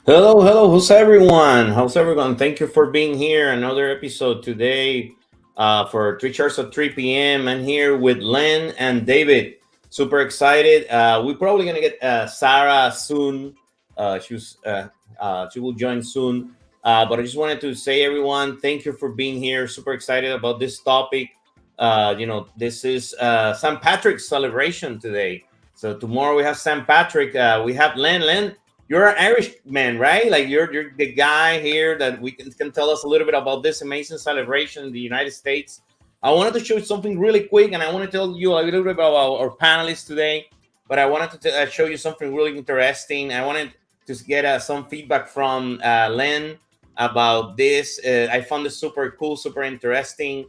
Hello, hello. How's everyone? How's everyone? Thank you for being here. Another episode today for 3Charts at 3 p.m. I'm here with Len and David. Super excited. We're probably gonna get Sarah soon. She will join soon. But I just wanted to say, everyone, thank you for being here. Super excited about this topic. This is St. Patrick's celebration today. So tomorrow we have St. Patrick. We have Len. Len, you're an Irish man, right? Like you're the guy here that we can tell us a little bit about this amazing celebration in the United States. I wanted to show you something really quick, and I want to tell you a little bit about our panelists today. But I wanted to show you something really interesting. I wanted to get some feedback from Len about this. I found this super cool, super interesting.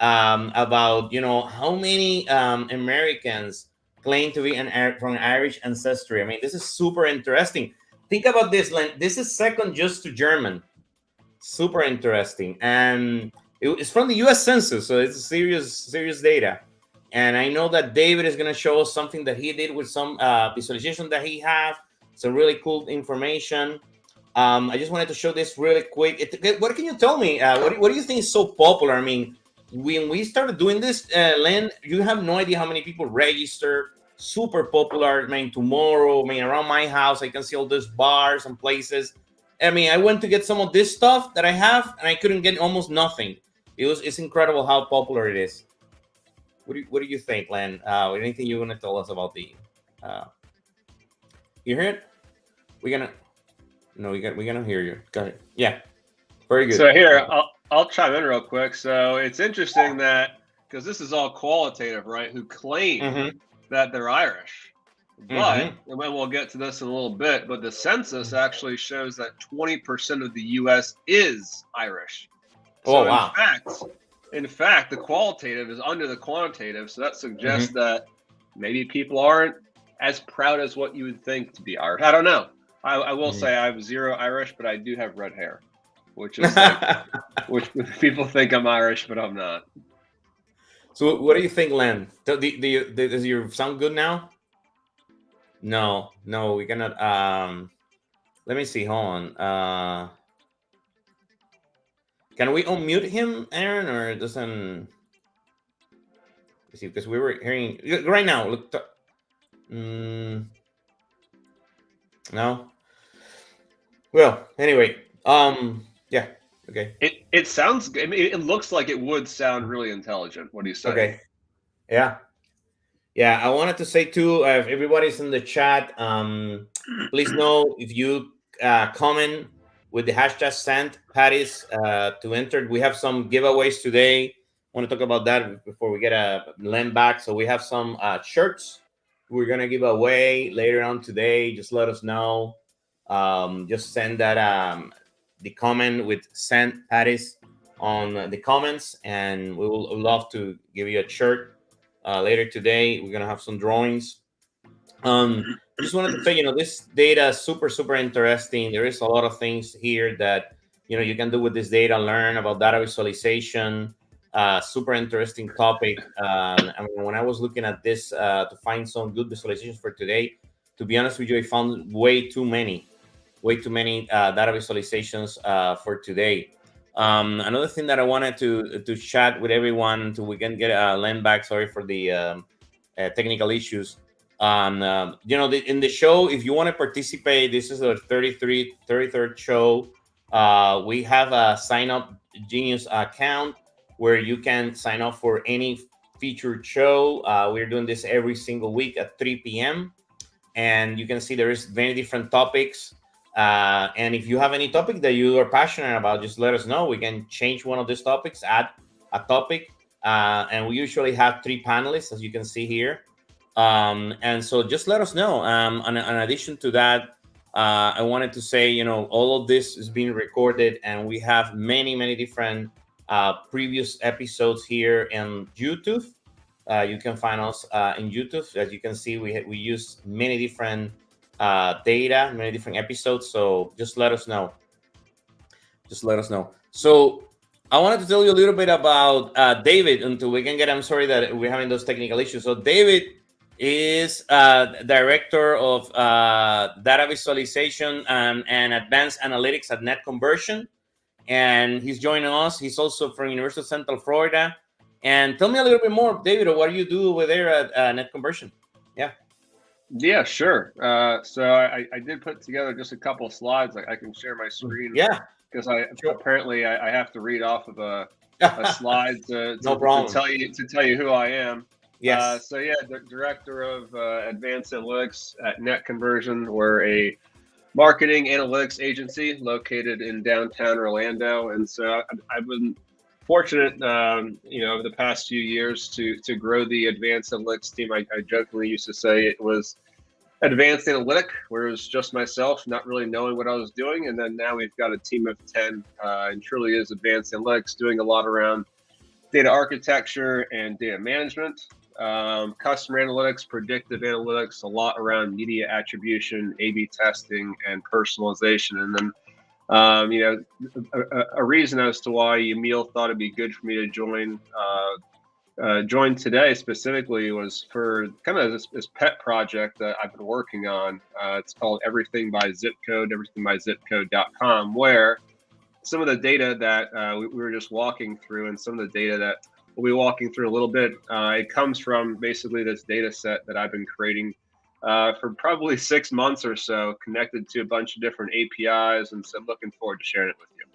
About how many Americans claim to be from Irish ancestry. I mean, this is super interesting. Think about this, Len. This is second just to German. Super interesting. And it's from the US Census, so it's serious data. And I know that David is going to show us something that he did with some visualization that he have. Some really cool information. I just wanted to show this really quick. What can you tell me? What do you think is so popular? I mean, when we started doing this, Len, you have no idea how many people register. Super popular. I mean, tomorrow, I mean, around my house, I can see all these bars and places. I mean, I went to get some of this stuff that I have, and I couldn't get almost nothing. It's incredible how popular it is. What do you think, Len? Anything you want to tell us about the? Uh, you hear it? We're gonna. No, we're gonna hear you. Got it. Yeah, very good. So here, I'll chime in real quick. So it's interesting that because this is all qualitative, right? Who claim that they're Irish, but and we'll get to this in a little bit. But the census actually shows that 20% of the U.S. is Irish. So wow. in fact, the qualitative is under the quantitative. So that suggests that maybe people aren't as proud as what you would think to be Irish. I don't know. I will say I'm zero Irish, but I do have red hair, which is like, which people think I'm Irish, but I'm not. So what do you think, Len? Does your sound good now? No, we cannot. Let me see. Hold on. Can we unmute him, Aaron, or it doesn't? Let's see, because we were hearing right now. Look. No. Well, anyway. Yeah. Okay. It sounds. I mean, it looks like it would sound really intelligent. What do you say? Okay. Yeah. Yeah, I wanted to say too, if everybody's in the chat, please know if you comment with the hashtag St. Patty's to enter. We have some giveaways today. I want to talk about that before we get a Len back. So we have some shirts we're going to give away later on today. Just let us know. Just send that the comment with St. Patty's on the comments, and we will love to give you a shirt. Later today, we're gonna have some drawings. I just wanted to say, this data is super interesting. There is a lot of things here that you can do with this data. Learn about data visualization. Super interesting topic. I mean, when I was looking at this to find some good visualizations for today, to be honest with you, I found way too many data visualizations for today. Another thing that I wanted to chat with everyone until we can get Len back. Sorry for the technical issues. In the show, if you want to participate, this is our 33rd show. We have a Sign Up Genius account where you can sign up for any featured show. We're doing this every single week at 3 p.m. And you can see there is many different topics. And if you have any topic that you are passionate about, just let us know. We can change one of these topics, add a topic. And we usually have 3 panelists, as you can see here. And so just let us know. In addition to that, I wanted to say, all of this is being recorded, and we have many different previous episodes here in YouTube. You can find us in YouTube. As you can see, we use many different data, many different episodes. So just let us know. So I wanted to tell you a little bit about David until we can get. I'm sorry that we're having those technical issues. So David is director of data visualization and advanced analytics at Net Conversion, and he's joining us. He's also from University of Central Florida. And tell me a little bit more, David, of what you do over there at Net Conversion. Yeah. Yeah, sure. So I did put together just a couple of slides. I can share my screen. Yeah. Because apparently I have to read off of a slide to tell you who I am. Yes. So yeah, the director of advanced analytics at Net Conversion. We're a marketing analytics agency located in downtown Orlando, and so I've been fortunate, over the past few years to grow the advanced analytics team. I jokingly used to say it was advanced analytic, where it was just myself, not really knowing what I was doing. And then now we've got a team of 10, and truly is advanced analytics, doing a lot around data architecture and data management, customer analytics, predictive analytics, a lot around media attribution, A/B testing, and personalization. And then, a reason as to why Yamil thought it'd be good for me to join today specifically was for kind of this pet project that I've been working on. It's called Everything by Zip Code, everythingbyzipcode.com, where some of the data that we were just walking through, and some of the data that we'll be walking through a little bit, it comes from basically this data set that I've been creating for probably 6 months or so, connected to a bunch of different APIs, and so I'm looking forward to sharing it with you.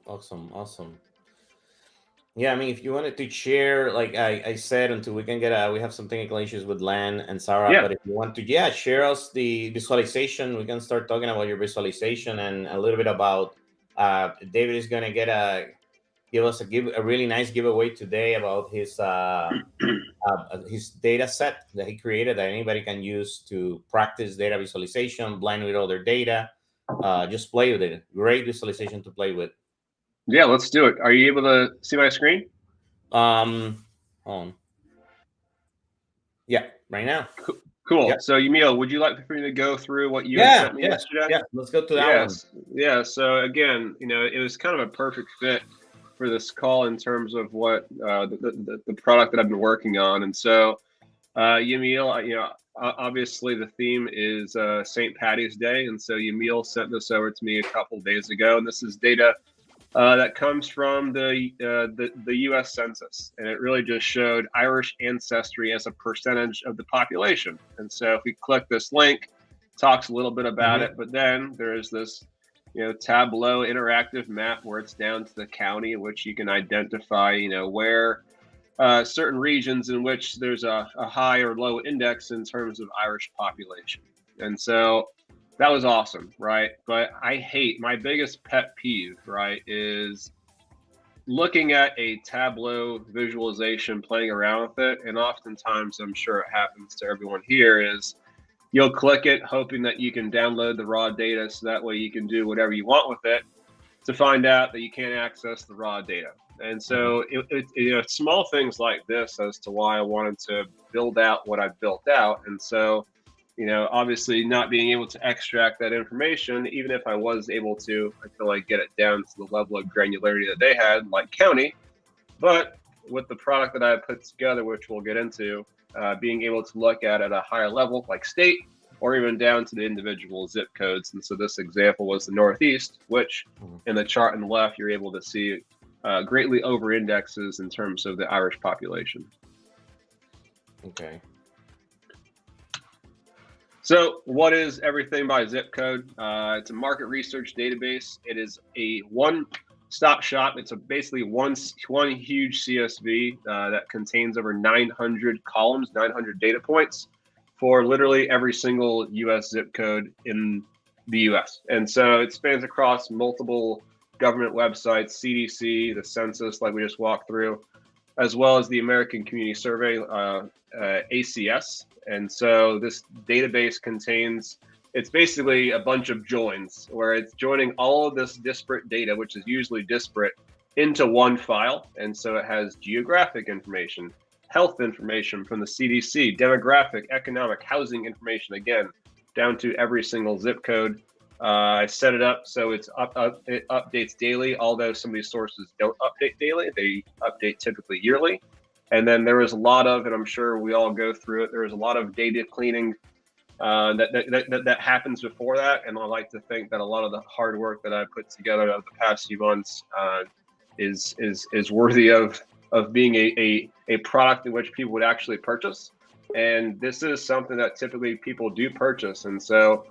Awesome. Yeah, I mean, if you wanted to share, like I said, until we can get we have some technical issues with Len and Sarah, but if you want to, share us the visualization, we can start talking about your visualization and a little bit about, David is going to give us a really nice giveaway today about his data set that he created that anybody can use to practice data visualization, blend with other data, just play with it. Great visualization to play with. Yeah, let's do it. Are you able to see my screen? Hold on. Yeah, right now. Cool. Yep. So Yamil, would you like for me to go through what you had sent me yesterday? Yeah, let's go to that one. Yeah. So again, it was kind of a perfect fit for this call in terms of what the product that I've been working on. And so Yamil, obviously the theme is St. Patty's Day, and so Yamil sent this over to me a couple of days ago, and this is data that comes from the U.S. Census, and it really just showed Irish ancestry as a percentage of the population. And so if we click this link, it talks a little bit about it, but then there's this Tableau interactive map where it's down to the county in which you can identify where certain regions in which there's a high or low index in terms of Irish population. And so that was awesome, right? But my biggest pet peeve, right, is looking at a Tableau visualization, playing around with it. And oftentimes, I'm sure it happens to everyone here, is you'll click it hoping that you can download the raw data so that way you can do whatever you want with it, to find out that you can't access the raw data. And so it's small things like this as to why I wanted to build out what I built out. And so obviously not being able to extract that information, even if I was able to, I feel like get it down to the level of granularity that they had, like county. But with the product that I put together, which we'll get into, being able to look at a higher level, like state, or even down to the individual zip codes. And so this example was the Northeast, which in the chart on the left, you're able to see greatly over indexes in terms of the Irish population. Okay. So what is Everything by Zip Code? It's a market research database. It is a one-stop shop. It's basically one huge CSV that contains over 900 columns, 900 data points for literally every single U.S. zip code in the U.S. And so it spans across multiple government websites, CDC, the census, like we just walked through, as well as the American Community Survey, ACS. And so this database it's basically a bunch of joins where it's joining all of this disparate data, which is usually disparate, into one file. And so it has geographic information, health information from the CDC, demographic, economic, housing information, again, down to every single zip code. I set it up so it updates daily, although some of these sources don't update daily. They update typically yearly. And then there was a lot of, and I'm sure we all go through it, there was a lot of data cleaning that happens before that. And I like to think that a lot of the hard work that I put together over the past few months is worthy of being a product in which people would actually purchase. And this is something that typically people do purchase. And so,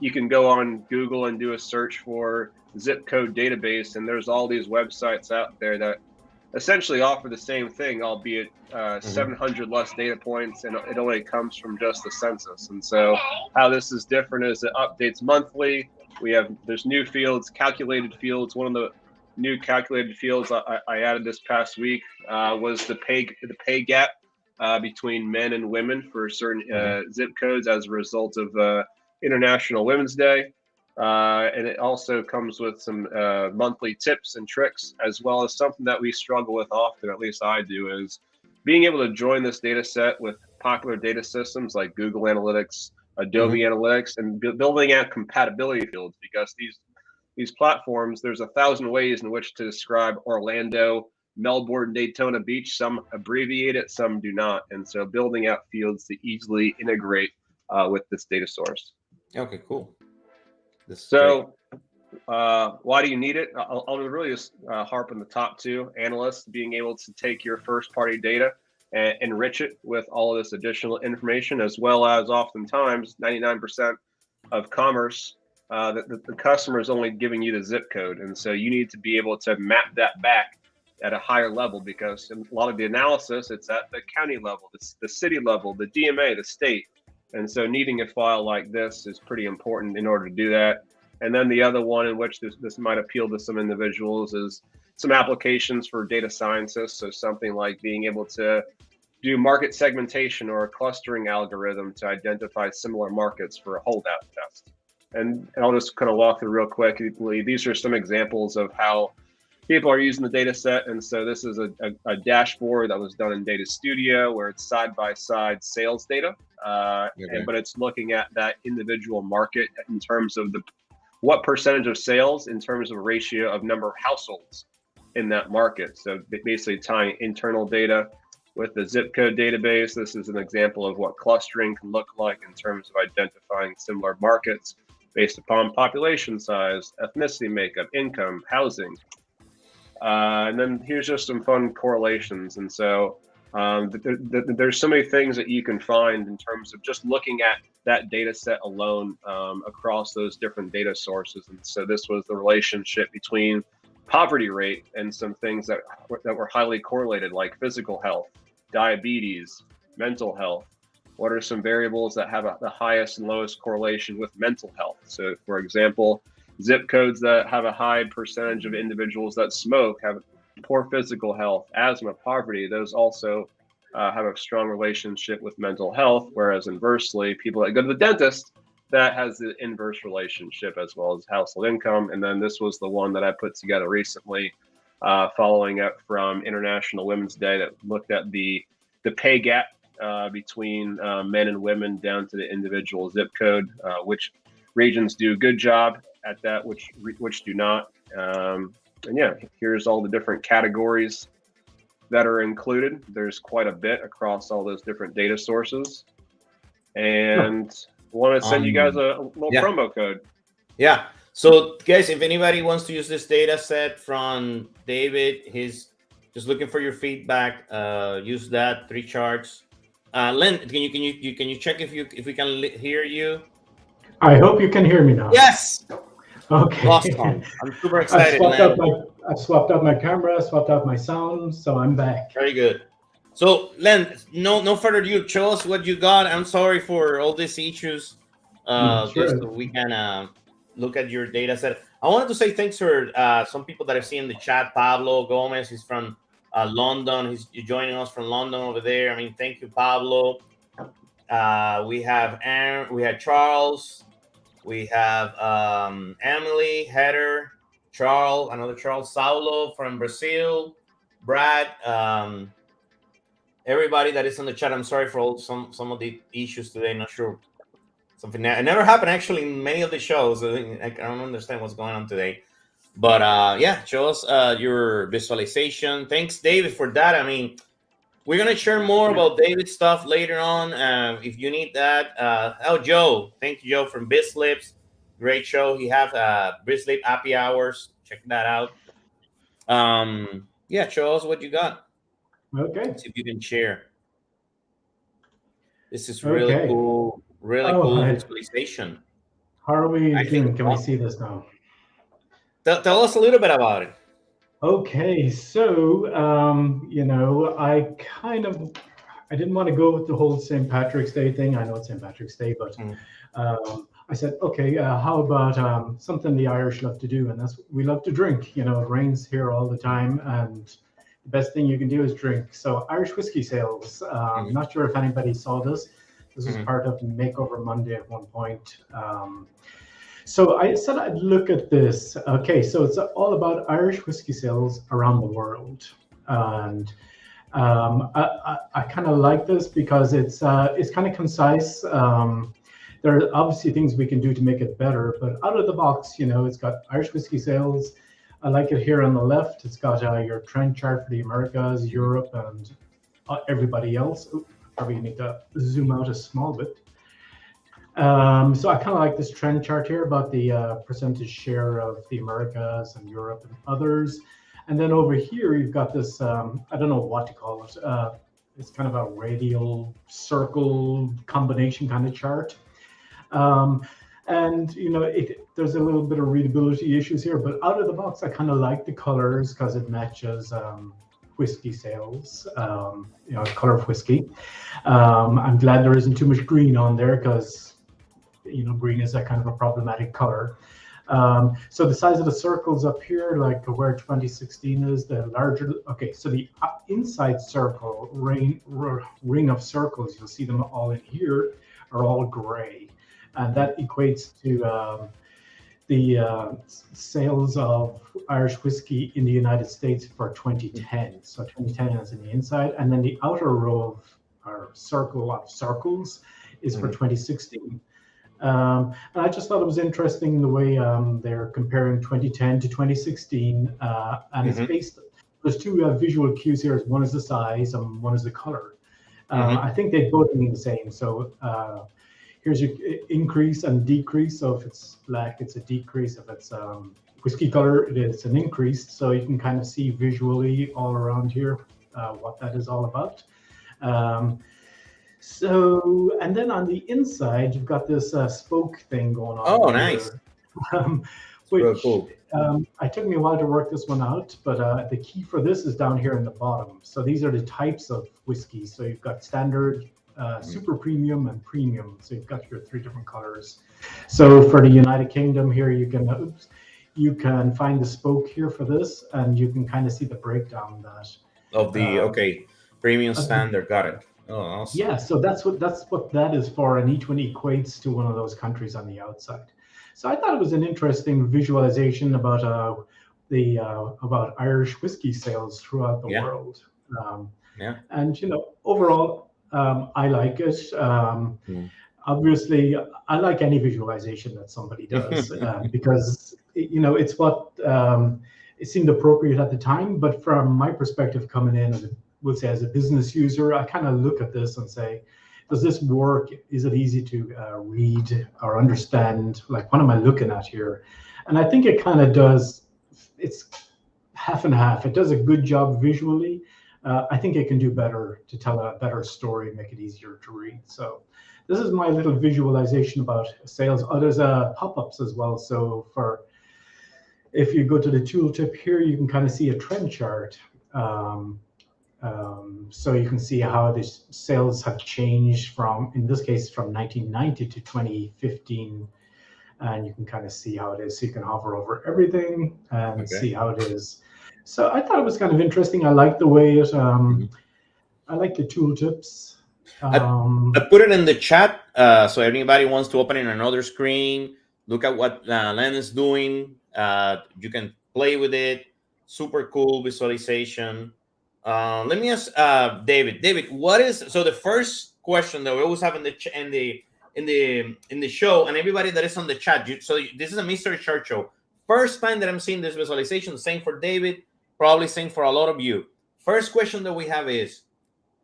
you can go on Google and do a search for zip code database, and there's all these websites out there that essentially offer the same thing, albeit 700 less data points, and it only comes from just the census. And so how this is different is it updates monthly. There's new fields, calculated fields. One of the new calculated fields I added this past week was the pay gap between men and women for certain zip codes as a result of International Women's Day. And it also comes with some monthly tips and tricks, as well as something that we struggle with often, at least I do, is being able to join this data set with popular data systems like Google Analytics, Adobe Analytics, and building out compatibility fields, because these platforms, there's 1,000 ways in which to describe Orlando, Melbourne, Daytona Beach. Some abbreviate it, some do not. And so building out fields to easily integrate with this data source. Okay, cool. So why do you need it? I'll really just harp on the top two. Analysts being able to take your first party data and enrich it with all of this additional information, as well as oftentimes 99% of commerce, the customer is only giving you the zip code. And so you need to be able to map that back at a higher level, because in a lot of the analysis, it's at the county level, the city level, the DMA, the state. And so needing a file like this is pretty important in order to do that. And then the other one in which this might appeal to some individuals is some applications for data scientists. So something like being able to do market segmentation or a clustering algorithm to identify similar markets for a holdout test. And I'll just kind of walk through real quickly. These are some examples of how people are using the data set. And so this is a dashboard that was done in Data Studio, where it's side-by-side sales data. But it's looking at that individual market in terms of what percentage of sales in terms of a ratio of number of households in that market. So basically tying internal data with the zip code database. This is an example of what clustering can look like in terms of identifying similar markets based upon population size, ethnicity makeup, income, housing. And then here's just some fun correlations. And so there's so many things that you can find in terms of just looking at that data set alone across those different data sources. And so this was the relationship between poverty rate and some things that were highly correlated, like physical health, diabetes, mental health. What are some variables that have the highest and lowest correlation with mental health? So for example, zip codes that have a high percentage of individuals that smoke have poor physical health, asthma, poverty. Those also have a strong relationship with mental health, whereas inversely, people that go to the dentist, that has the inverse relationship, as well as household income. And then this was the one that I put together recently, following up from International Women's Day, that looked at the pay gap between men and women down to the individual zip code, which regions do a good job at that, which do not. And yeah, here's all the different categories that are included. There's quite a bit across all those different data sources. And I want to send you guys a little promo code. Yeah. So guys, if anybody wants to use this data set from David, he's just looking for your feedback. Use that 3Charts. Len, can you check if we can hear you? I hope you can hear me now. Yes. Okay. Awesome. I'm super excited. I swapped out my camera, swapped out my sound, so I'm back. Very good. So Len, no further ado. Show us what you got. I'm sorry for all these issues. Sure. Just so we can look at your data set. I wanted to say thanks for some people that I've seen in the chat. Pablo Gomez, he's from London. He's joining us from London over there. I mean, thank you, Pablo. We have Aaron, we have Charles, we have Emily, Heather, Charles, another Charles, Saulo from Brazil, Brad, everybody that is on the chat. I'm sorry for all some of the issues today. Not sure something that it never happened actually in many of the shows. I don't understand what's going on today. But yeah, show us your visualization. Thanks, David, for that. I mean, we're gonna share more about David's stuff later on. If you need that. Joe, thank you, Joe, from BizLips. Great show. He have BizLip happy hours. Check that out. Yeah, show us what you got. Okay. See if you can share. This is really cool. Really cool visualization. How are we doing? Can we see this now? Tell us a little bit about it. Okay, so I didn't want to go with the whole St. Patrick's Day thing. I know it's St. Patrick's Day, but I said, okay, how about something the Irish love to do, and that's we love to drink. It rains here all the time, and the best thing you can do is drink. So Irish whiskey sales. Not sure if anybody saw this. This was part of Makeover Monday at one point. So I said I'd look at this. Okay, so it's all about Irish whiskey sales around the world, and I kind of like this because it's kind of concise. There are obviously things we can do to make it better, but out of the box, it's got Irish whiskey sales. I like it here on the left. It's got your trend chart for the Americas, Europe, and everybody else. Ooh, probably need to zoom out a small bit. So I kind of like this trend chart here about the percentage share of the Americas and Europe and others. And then over here, you've got this, I don't know what to call it. It's kind of a radial circle combination kind of chart. And, there's a little bit of readability issues here, but out of the box, I kind of like the colors because it matches whiskey sales, color of whiskey. I'm glad there isn't too much green on there because green is that kind of a problematic color. So the size of the circles up here, like where 2016 is, the larger. Okay, so the inside circle ring of circles, you'll see them all in here, are all gray, and that equates to the sales of Irish whiskey in the United States for 2010. So 2010 is in the inside, and then the outer row or circle of circles is for 2016. And I just thought it was interesting the way they're comparing 2010 to 2016, and it's based. There's two visual cues here. One is the size, and one is the color. I think they both mean the same. So here's your increase and decrease. So if it's black, it's a decrease. If it's whiskey color, it's an increase. So you can kind of see visually all around here what that is all about. So, and then on the inside, you've got this spoke thing going on. Oh, nice. Which really cool. It took me a while to work this one out, but the key for this is down here in the bottom. So these are the types of whiskey. So you've got standard, super premium, and premium. So you've got your three different colors. So for the United Kingdom here, you can find the spoke here for this, and you can kind of see the breakdown of the premium standard. Got it. Oh, awesome. Yeah, so that's what that is for, and each one equates to one of those countries on the outside. So I thought it was an interesting visualization about about Irish whiskey sales throughout the world. And overall, I like it. Obviously, I like any visualization that somebody does because it's what it seemed appropriate at the time. But from my perspective, coming in as a business user, I kind of look at this and say, does this work? Is it easy to read or understand? Like, what am I looking at here? And I think it kind of does. It's half and half. It does a good job visually. I think it can do better to tell a better story, make it easier to read. So this is my little visualization about sales. Oh, there's pop-ups as well. So if you go to the tooltip here, you can kind of see a trend chart. So you can see how the sales have changed in this case, from 1990 to 2015. And you can kind of see how it is. So you can hover over everything and see how it is. So I thought it was kind of interesting. I like the way it, I like the tooltips. I put it in the chat. So anybody wants to open in another screen, look at what Len is doing. You can play with it. Super cool visualization. Let me ask David. David, what is the first question that we always have in the show, and everybody that is on the chat. So this is a mystery chart show. First time that I'm seeing this visualization, same for David, probably same for a lot of you. First question that we have is,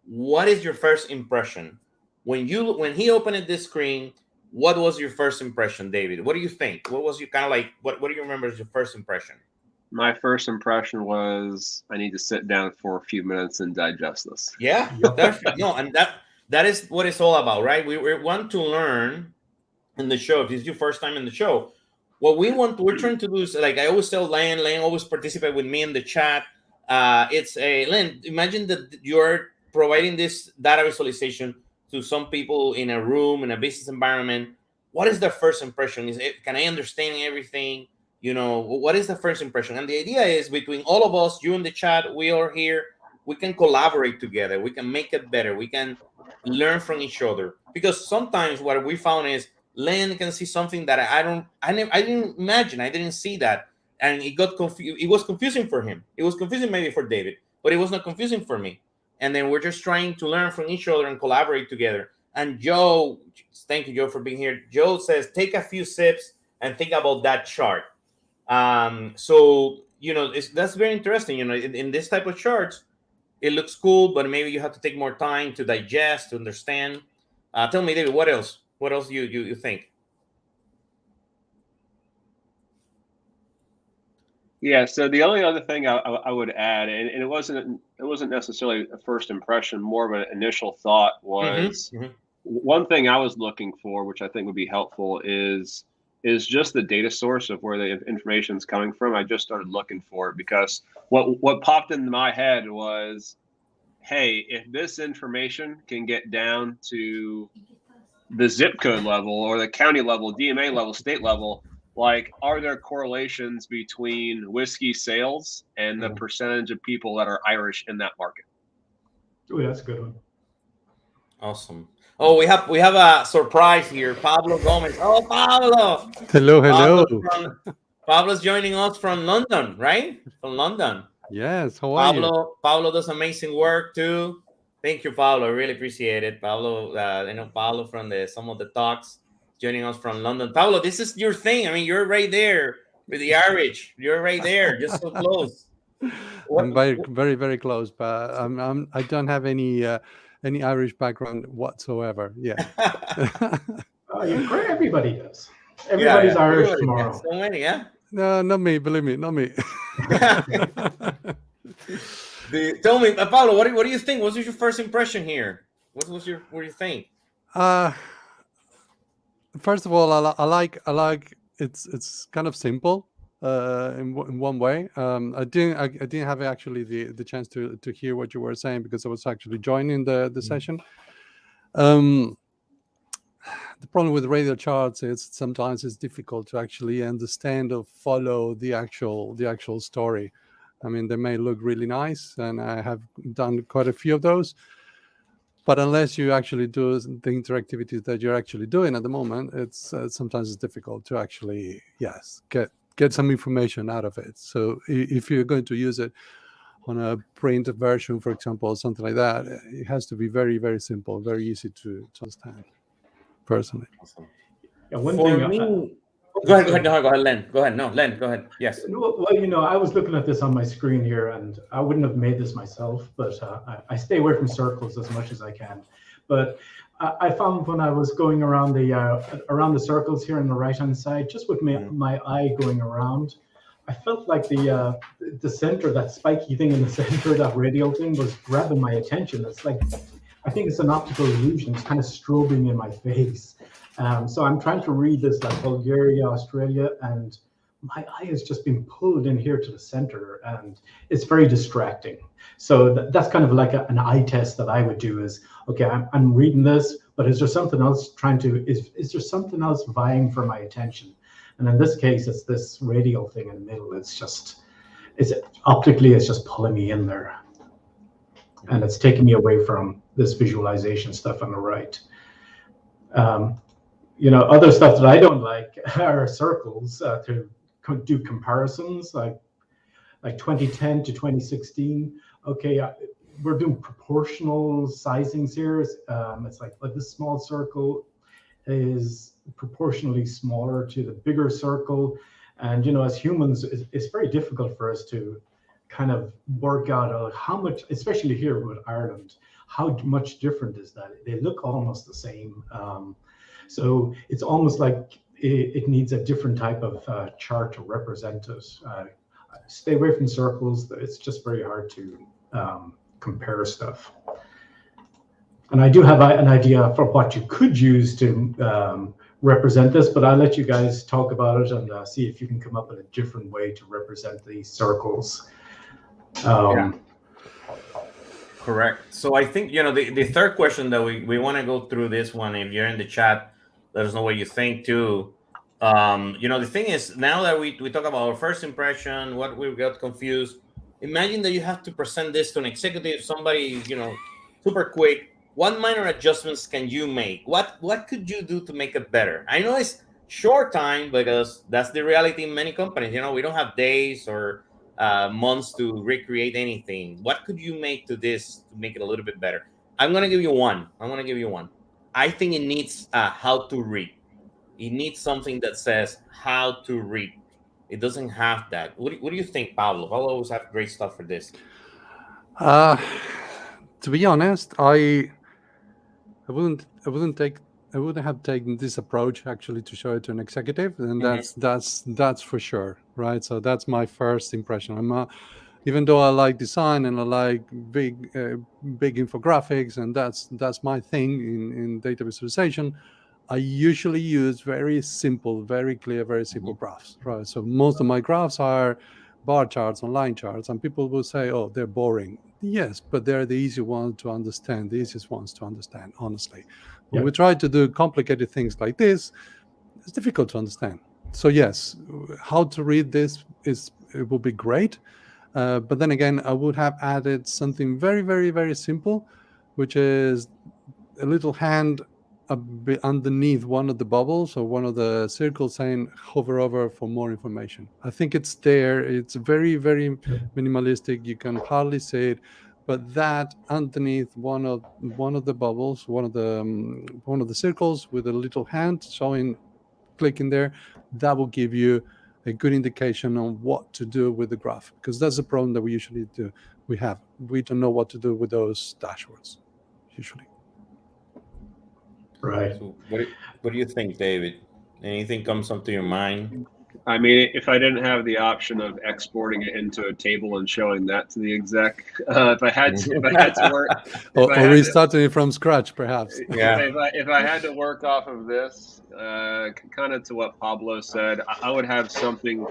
what is your first impression? When he opened this screen, what was your first impression, David? What do you think? What was you kind of like, what do you remember as your first impression? My first impression was, I need to sit down for a few minutes and digest this. Yeah, no, and that is what it's all about, right? We want to learn in the show. If this is your first time in the show, what we're trying to do is, like I always tell Len always participate with me in the chat. It's a Len, imagine that you're providing this data visualization to some people in a room, in a business environment. What is the first impression? Can I understand everything? You know, what is the first impression? And the idea is, between all of us, you in the chat, we are here, we can collaborate together. We can make it better. We can learn from each other. Because sometimes what we found is, Len can see something that I didn't imagine. I didn't see that. And it got confused. It was confusing for him. It was confusing maybe for David, but it was not confusing for me. And then we're just trying to learn from each other and collaborate together. And Joe, thank you, Joe, for being here. Joe says, take a few sips and think about that chart. So, you know, that's very interesting. You know, in this type of charts, it looks cool, but maybe you have to take more time to digest, to understand. Tell me, David, what else? What else do you think? Yeah, so the only other thing I would add, and it wasn't necessarily a first impression, more of an initial thought, was one thing I was looking for, which I think would be helpful, is just the data source of where the information is coming from. I just started looking for it because what popped into my head was, hey, if this information can get down to the zip code level or the county level, DMA level, state level, like, are there correlations between whiskey sales and the percentage of people that are Irish in that market? Oh, that's a good one. Awesome. Oh, we have a surprise here. Pablo Gomez. Oh, Pablo. Hello. Pablo's joining us from London, right? From London. Yes. How are you? Pablo does amazing work too. Thank you, Pablo. I really appreciate it. Pablo, I know Pablo from some of the talks, joining us from London. Pablo, this is your thing. I mean, you're right there with the Irish. You're right there, just so close. I'm very, very, very close, but I don't have any Irish background whatsoever. Yeah. Everybody does. Everybody's Irish tomorrow. So many, yeah. No, not me. Believe me, not me. Tell me, Pablo, what do you think? What was your first impression here? What do you think? First of all, I like it's kind of simple in one way. I didn't have actually the chance to hear what you were saying because I was actually joining the session. The problem with radio charts is sometimes it's difficult to actually understand or follow the actual story. I mean, they may look really nice, and I have done quite a few of those. But unless you actually do the interactivities that you're actually doing at the moment, it's sometimes it's difficult to actually get some information out of it. So if you're going to use it on a print version, for example, or something like that, it has to be very, very simple, very easy to understand. Personally, yeah, one thing. Go ahead, Len. Go ahead. No, Len, go ahead. Yes. Well, I was looking at this on my screen here, and I wouldn't have made this myself, but I stay away from circles as much as I can. But I found when I was going around the circles here on the right-hand side, just with my eye going around, I felt like the center, that spiky thing in the center, that radial thing, was grabbing my attention. It's like, I think it's an optical illusion. It's kind of strobing in my face. So I'm trying to read this like Bulgaria, Australia, and my eye has just been pulled in here to the center, and it's very distracting. So that's kind of like an eye test that I would do is, okay, I'm reading this, but is there something else is there something else vying for my attention? And in this case, it's this radial thing in the middle. Optically, it's just pulling me in there. And it's taking me away from this visualization stuff on the right. Other stuff that I don't like are circles to do comparisons, like 2010 to 2016. Okay, we're doing proportional sizings here. It's like, but this small circle is proportionally smaller to the bigger circle. And as humans, it's very difficult for us to kind of work out how much, especially here with Ireland, how much different is that? They look almost the same. So it's almost like it needs a different type of chart to represent it. Stay away from circles. It's just very hard to compare stuff. And I do have an idea for what you could use to represent this, but I'll let you guys talk about it and see if you can come up with a different way to represent these circles. Yeah. Correct. So I think, the third question that we want to go through this one. If you're in the chat, let us know what you think too. The thing is, now that we talk about our first impression, what we got confused, imagine that you have to present this to an executive, somebody, super quick. What minor adjustments can you make? What could you do to make it better? I know it's short time because that's the reality in many companies. We don't have days or months to recreate anything. What could you make to this to make it a little bit better? I'm going to give you one. I think it needs how to read. It needs something that says how to read. It doesn't have that. What do you think, Pablo? Pablo always have great stuff for this. To be honest, I wouldn't have taken this approach actually to show it to an executive, and that's for sure, right? So that's my first impression. Even though I like design and I like big infographics, and that's my thing in data visualization, I usually use very simple, very clear, very simple graphs, right? So most of my graphs are bar charts and line charts, and people will say, oh, they're boring. Yes, but they're the easy ones to understand, the easiest ones to understand, honestly. When we try to do complicated things like this, it's difficult to understand. So yes, how to read this it would be great. But then again, I would have added something very, very, very simple, which is a little hand underneath one of the bubbles or one of the circles saying hover over for more information. I think it's there. It's very, very minimalistic. You can hardly see it, but that underneath one of the bubbles, one of the circles with a little hand showing, clicking there, that will give you a good indication on what to do with the graph, because that's the problem that we usually do. We don't know what to do with those dashboards usually. Right. So what do you think, David? Anything comes up to your mind? I mean, if I didn't have the option of exporting it into a table and showing that to the exec, if I had to work, or restarting it from scratch, perhaps. Yeah. If I had to work off of this, kind of to what Pablo said, I would have something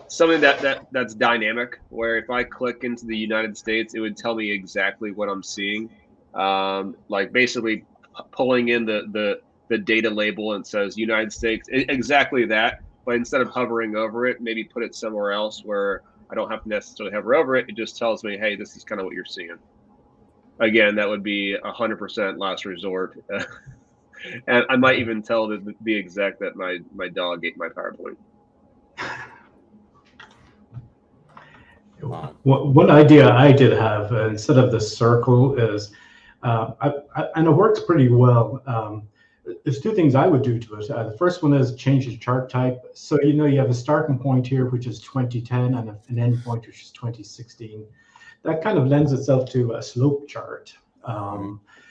that's dynamic, where if I click into the United States, it would tell me exactly what I'm seeing, like basically pulling in the data label and says United States, exactly that. But instead of hovering over it, maybe put it somewhere else where I don't have to necessarily hover over it. It just tells me, hey, this is kind of what you're seeing. Again, that would be 100% last resort. And I might even tell the exec that my dog ate my PowerPoint. One idea I did have instead of the circle is, and it works pretty well. There's two things I would do to it. The first one is change the chart type. So you have a starting point here, which is 2010, and an end point, which is 2016. That kind of lends itself to a slope chart.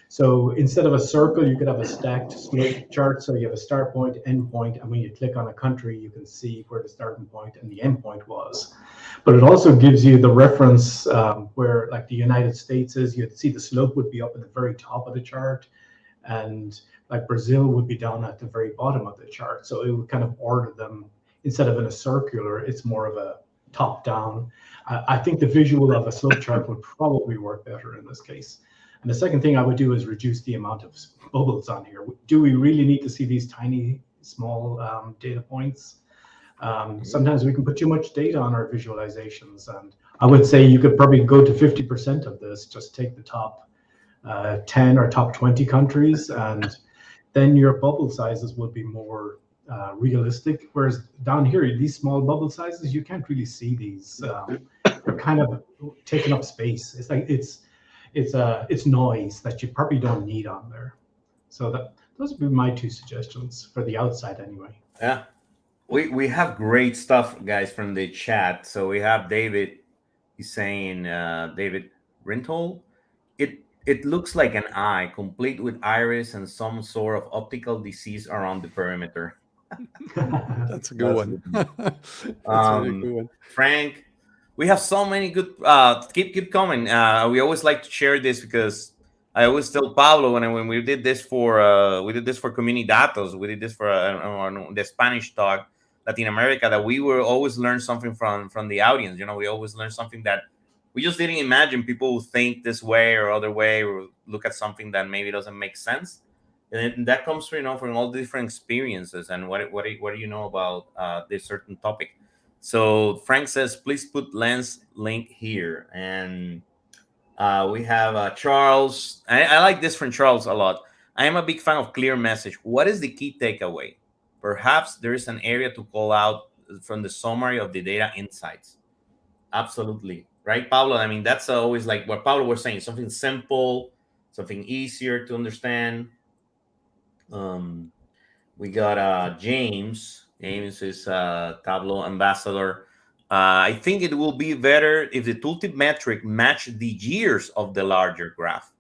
So instead of a circle, you could have a stacked slope chart. So you have a start point, end point, and when you click on a country, you can see where the starting point and the end point was. But it also gives you the reference where, like, the United States is. You'd see the slope would be up at the very top of the chart, and like Brazil would be down at the very bottom of the chart. So it would kind of order them, instead of in a circular, it's more of a top down. I think the visual of a slope chart would probably work better in this case. And the second thing I would do is reduce the amount of bubbles on here. Do we really need to see these tiny, small data points? Sometimes we can put too much data on our visualizations. And I would say you could probably go to 50% of this, just take the top 10 or top 20 countries, and then your bubble sizes would be more realistic. Whereas down here, these small bubble sizes, you can't really see these. They're kind of taking up space. It's like it's noise that you probably don't need on there. So those would be my two suggestions for the outside anyway. Yeah. we have great stuff, guys, from the chat. So we have David. He's saying, David Rintol, it looks like an eye, complete with iris and some sort of optical disease around the perimeter. That's a good one. That's a really good one. Frank, we have so many good. Keep coming. We always like to share this because I always tell Pablo when we did this for Comunidades, we did this for the Spanish talk, Latin America, that we will always learn something from the audience. You know, we always learn something that we just didn't imagine people would think this way or other way, or look at something that maybe doesn't make sense. And that comes from, from all the different experiences and what do you know about this certain topic. So Frank says, please put lens link here. And we have Charles. I like this from Charles a lot. I am a big fan of clear message. What is the key takeaway? Perhaps there is an area to call out from the summary of the data insights. Absolutely. Right, Pablo? I mean, that's always like what Pablo was saying, something simple, something easier to understand. We got James. James is Tableau ambassador. I think it will be better if the tooltip metric match the years of the larger graph,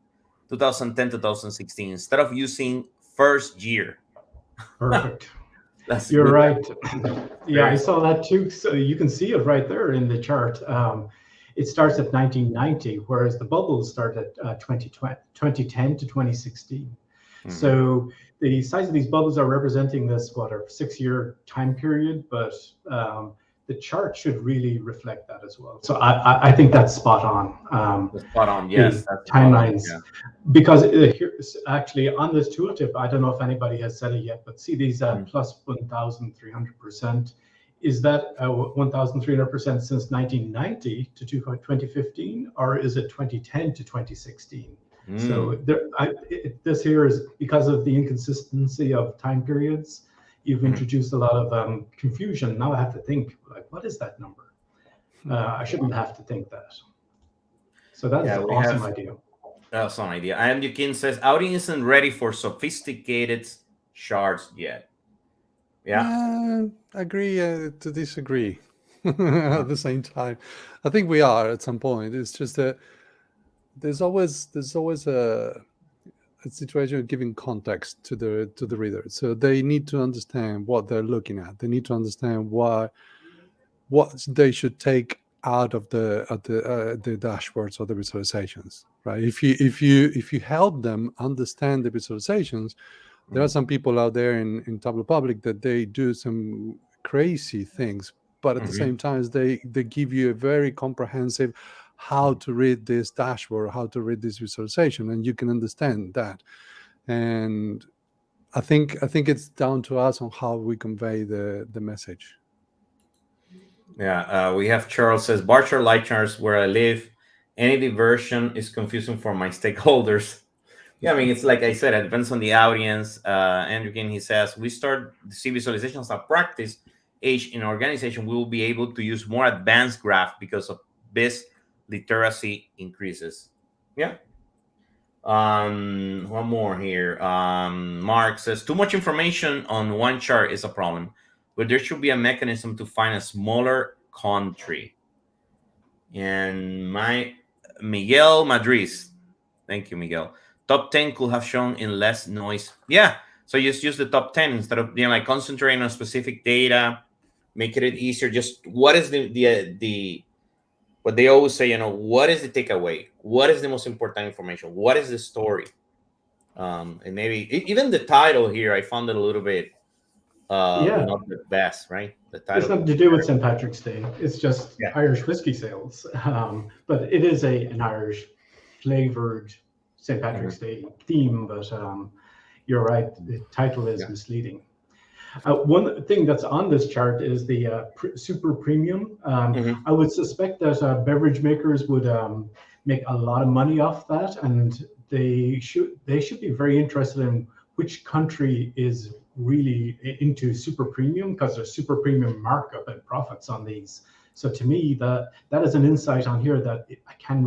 2010, 2016, instead of using first year. Perfect. You're good. Right. Yeah, I saw that too. So you can see it right there in the chart. It starts at 1990, whereas the bubbles start at 2010 to 2016. Mm-hmm. So the size of these bubbles are representing this, a 6-year time period, but the chart should really reflect that as well. So I think that's spot on. Spot on, yes. Timelines. Yeah. Because actually on this tooltip, I don't know if anybody has said it yet, but see these plus 1,300%. Is that 1,300% since 1990 to 2015, or is it 2010 to 2016? So this here is because of the inconsistency of time periods. You've introduced a lot of confusion. Now I have to think, like, what is that number? I shouldn't have to think that. So that's an awesome idea. Awesome idea. And Yukin says, audience isn't ready for sophisticated charts yet. Yeah. Agree to disagree at the same time. I think we are at some point. It's just that there's always a situation of giving context to the reader, so they need to understand what they're looking at. They need to understand what they should take out of the dashboards or the visualizations, right? If you help them understand the visualizations, there are some people out there in Tableau Public that they do some crazy things, but at the same time they give you a very comprehensive how to read this dashboard, how to read this visualization, and you can understand that. And I think it's down to us on how we convey the message. Yeah, we have Charles says, bar chart, light charts where I live, any diversion is confusing for my stakeholders. Yeah, I mean, it's like I said, it depends on the audience. Andrew King, he says, we start to see visualizations of practice age in organization. We will be able to use more advanced graph because of this literacy increases. Yeah. One more here. Mark says, too much information on one chart is a problem, but there should be a mechanism to find a smaller country. And Miguel Madriz, thank you, Miguel. Top 10 could have shown in less noise. Yeah, so just use the top 10 instead of like concentrating on specific data, making it easier. Just what is the what they always say, what is the takeaway? What is the most important information? What is the story? And maybe even the title here, I found it a little bit not the best, right? The title. It's nothing to do with St. Patrick's Day. It's just Irish whiskey sales. But it is an Irish flavored St. Patrick's Day theme, but you're right, the title is misleading. One thing that's on this chart is the super premium. I would suspect that beverage makers would make a lot of money off that, and they should be very interested in which country is really into super premium, because there's super premium markup and profits on these. So to me, that is an insight on here that I can't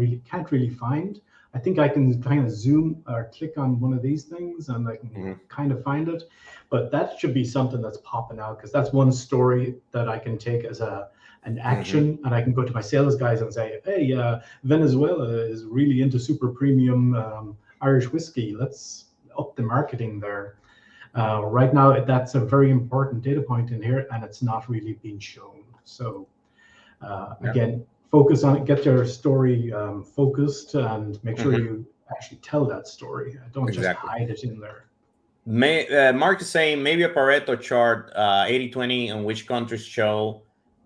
really find. I think I can kind of zoom or click on one of these things and I can kind of find it. But that should be something that's popping out, because that's one story that I can take as an action, and I can go to my sales guys and say, hey, Venezuela is really into super premium Irish whiskey. Let's up the marketing there. Right now, that's a very important data point in here, and it's not really being shown. So again, focus on it, get your story focused, and make sure you actually tell that story. Don't just hide it in there. Mark is saying maybe a Pareto chart, 80-20 on which countries show,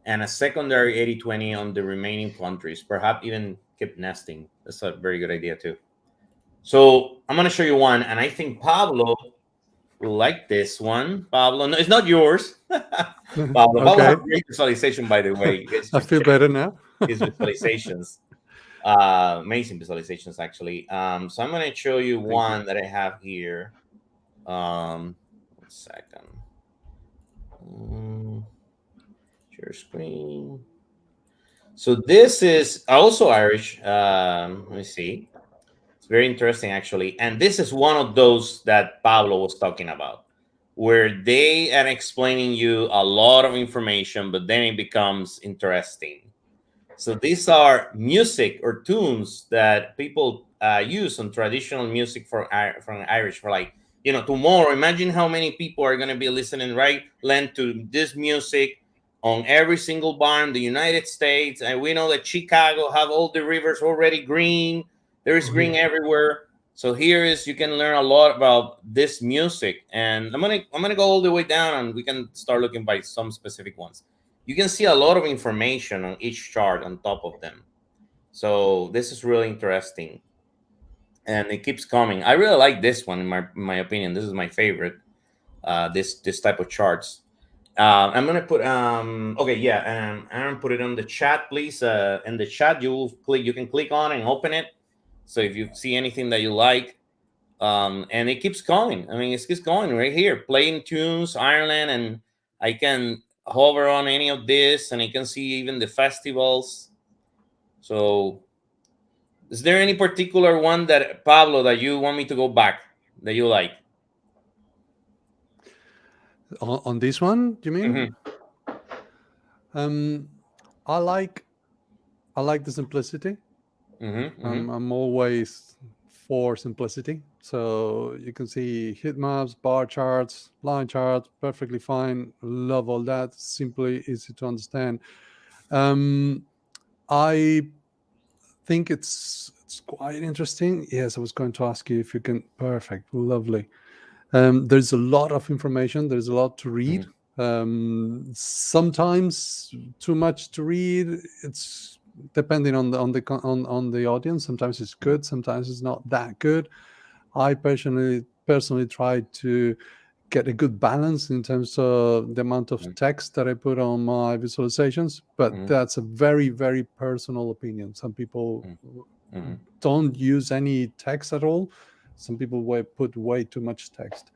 and a secondary 80-20 on the remaining countries. Perhaps even keep nesting. That's a very good idea too. So I'm going to show you one, and I think Pablo will like this one. Pablo, no, it's not yours. Pablo, Pablo has great visualization, by the way. I feel better now. His visualizations, amazing visualizations, actually. So I'm going to show you one that I have here. 1 second. Share screen. So this is also Irish. Let me see. It's very interesting, actually. And this is one of those that Pablo was talking about, where they are explaining you a lot of information, but then it becomes interesting. So these are music or tunes that people use on traditional music from Irish, for like, you know, tomorrow, imagine how many people are going to be listening lend to this music on every single bar in the United States. And we know that Chicago have all the rivers already green. There is green everywhere. So here is, you can learn a lot about this music. And I'm gonna go all the way down, and we can start looking by some specific ones. You can see a lot of information on each chart on top of them. So this is really interesting. And it keeps coming. I really like this one, in my opinion. This is my favorite, this type of charts. I'm going to put, Aaron, put it on the chat, please. In the chat, you can click on and open it. So if you see anything that you like, and it keeps going. I mean, it keeps going right here. Playing tunes, Ireland, and I can hover on any of this, and I can see even the festivals. So is there any particular one that, Pablo, that you want me to go back, that you like? On this one, do you mean? I like the simplicity. I'm always for simplicity. So you can see heat maps, bar charts, line charts, perfectly fine. Love all that. Simply easy to understand. I think it's quite interesting. Yes, I was going to ask you if you can. Perfect, lovely. There's a lot of information. There's a lot to read. Sometimes too much to read. It's depending on the audience. Sometimes it's good. Sometimes it's not that good. I personally try to get a good balance in terms of the amount of text that I put on my visualizations, but that's a very, very personal opinion. Some people don't use any text at all. Some people put way too much text,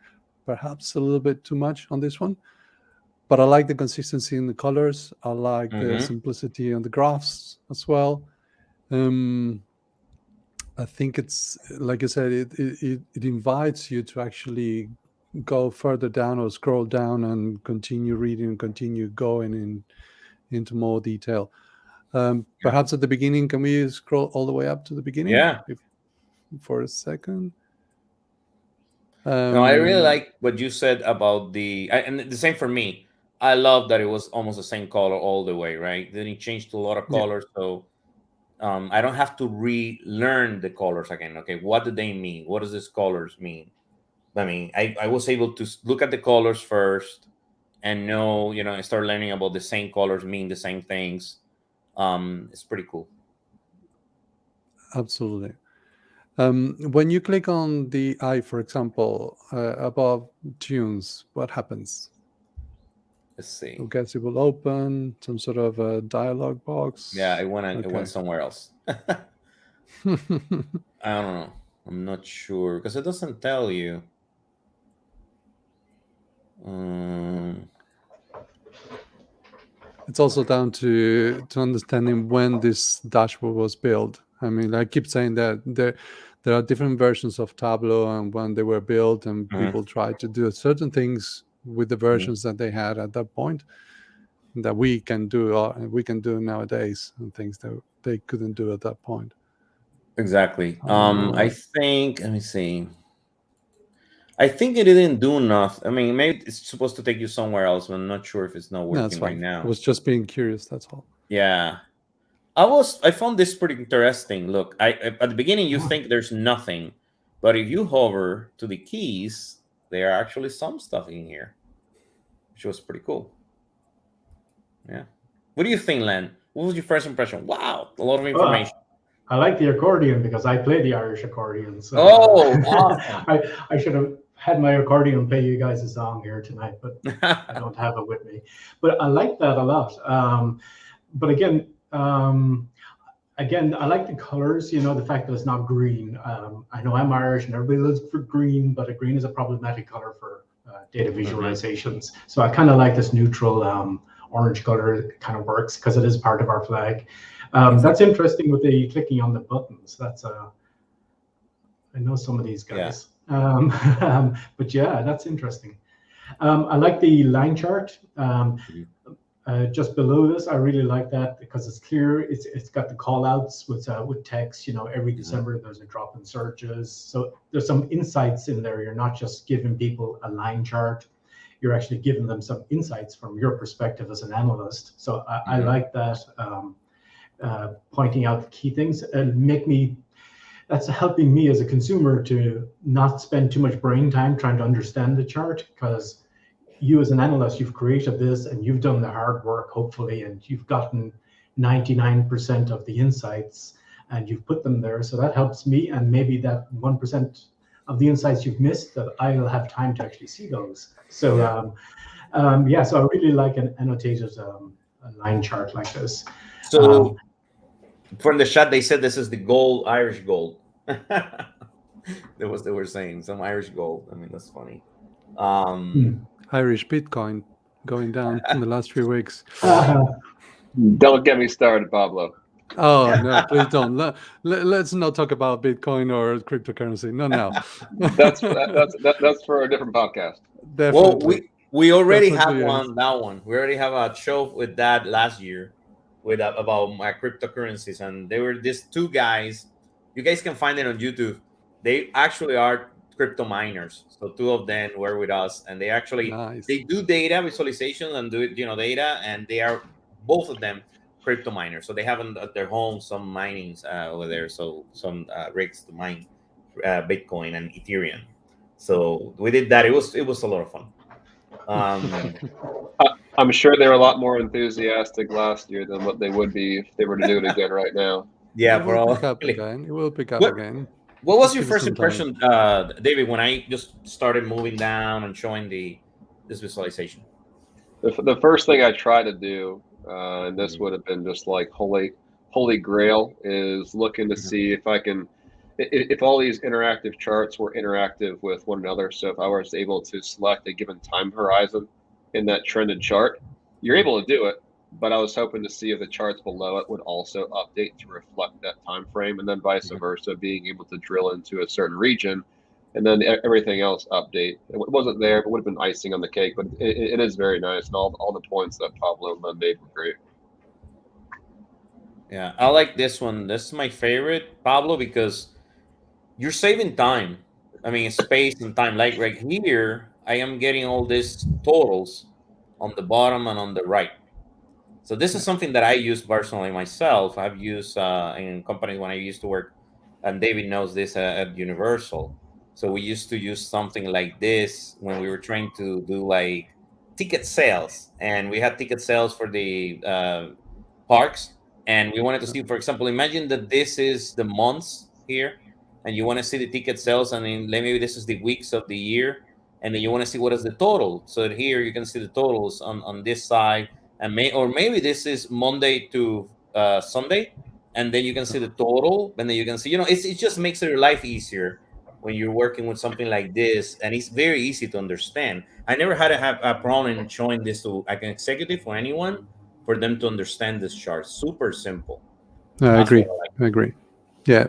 perhaps a little bit too much on this one. But I like the consistency in the colors. I like the simplicity on the graphs as well. I think it's, like I said, it invites you to actually go further down or scroll down and continue reading and continue going into more detail. Perhaps at the beginning, can we scroll all the way up to the beginning? Yeah. For a second. No, I really like what you said about and the same for me. I love that it was almost the same color all the way, right? Then it changed to a lot of colors, so I don't have to relearn the colors again. Okay, what do they mean? What does these colors mean? I mean, I was able to look at the colors first and know, and start learning about the same colors mean the same things. It's pretty cool. Absolutely. When you click on the eye, for example, above tunes, what happens? Let's see. I guess it will open some sort of a dialog box. Yeah, it went somewhere else. I don't know. I'm not sure because it doesn't tell you. It's also down to understanding when this dashboard was built, I mean, I keep saying that there are different versions of Tableau, and when they were built, and people tried to do certain things with the versions that they had at that point that we can do nowadays, and things that they couldn't do at that point. Exactly. I think, let me see. I think it didn't do enough. I mean, maybe it's supposed to take you somewhere else, but I'm not sure if it's not working right now. I was just being curious, that's all. Yeah. I found this pretty interesting. Look, at the beginning you think there's nothing, but if you hover to the keys, there are actually some stuff in here, which was pretty cool. Yeah. What do you think, Len? What was your first impression? Wow, a lot of information. I like the accordion because I play the Irish accordion. So awesome. I should have had my accordion play you guys a song here tonight, but I don't have it with me. But I like that a lot. But again, I like the colors, the fact that it's not green. I know I'm Irish and everybody looks for green, but a green is a problematic color for data visualizations. So I kind of like this neutral orange color. It kind of works because it is part of our flag. That's interesting with the clicking on the buttons. That's I know some of these guys. Yeah. But yeah, that's interesting. I like the line chart. Just below this, I really like that because it's clear. It's got the call outs with text. Every December there's a drop in searches. So there's some insights in there. You're not just giving people a line chart. You're actually giving them some insights from your perspective as an analyst. So I like that. Pointing out the key things and that's helping me as a consumer to not spend too much brain time trying to understand the chart, because you as an analyst, you've created this and you've done the hard work, hopefully, and you've gotten 99% of the insights and you've put them there. So that helps me, and maybe that 1% of the insights you've missed, that I'll have time to actually see those. So so I really like an annotated line chart like this. So from the chat, they said this is the gold, Irish gold. They were saying some Irish gold. I mean, that's funny. Irish Bitcoin going down in the last few weeks. Don't get me started, Pablo. Oh no, please don't. Let's not talk about Bitcoin or cryptocurrency. No. That's for a different podcast. Definitely. Well, we already have one. We already have a show with that last year about my cryptocurrencies, and they were these two guys. You guys can find it on YouTube. They actually are crypto miners. So two of them were with us, and they actually they do data visualization and do data, and they are both of them crypto miners. So they have at their home some minings over there, so some rigs to mine Bitcoin and Ethereum. So we did that. It was a lot of fun. I'm sure they were a lot more enthusiastic last year than what they would be if they were to do it again right now. Yeah, it will pick up again. What was your first impression, David, when I just started moving down and showing this visualization? The first thing I tried to do, and this would have been just like holy grail, is looking to see if I can, if all these interactive charts were interactive with one another. So if I was able to select a given time horizon in that trended chart, you're able to do it. But I was hoping to see if the charts below it would also update to reflect that time frame, and then vice versa, being able to drill into a certain region and then everything else update. It wasn't there, but would have been icing on the cake. But it is very nice, and all the points that Pablo made were great. Yeah, I like this one. This is my favorite, Pablo, because you're saving time. I mean, space and time. Like right here, I am getting all these totals on the bottom and on the right. So this is something that I use personally myself. I've used in companies when I used to work, and David knows this at Universal. So we used to use something like this when we were trying to do like ticket sales, and we had ticket sales for the parks, and we wanted to see, for example, imagine that this is the months here, and you want to see the ticket sales, and then maybe this is the weeks of the year, and then you want to see what is the total. So here you can see the totals on this side. And maybe this is Monday to Sunday, and then you can see the total, and then you can see, it just makes your life easier when you're working with something like this, and it's very easy to understand. I never had a problem in showing this to an executive or anyone for them to understand this chart. Super simple. I agree. Yeah.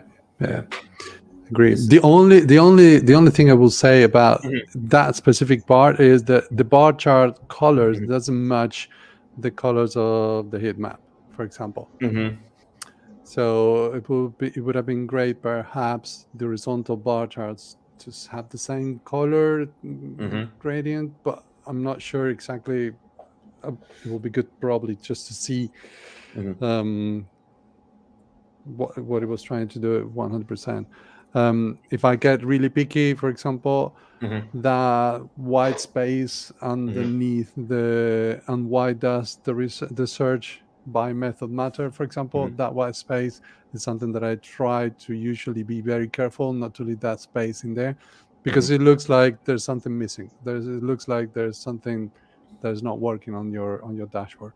Agree. The only thing I will say about that specific part is that the bar chart colors doesn't match the colors of the heat map, for example. So it would have been great, perhaps, the horizontal bar charts to have the same color gradient, but I'm not sure exactly. It will be good probably just to see what it was trying to do 100%. If I get really picky, for example, the white space underneath and why does the search by method matter, for example, that white space is something that I try to usually be very careful not to leave that space in there, because it looks like there's something missing. It looks like there's something that's not working on your dashboard.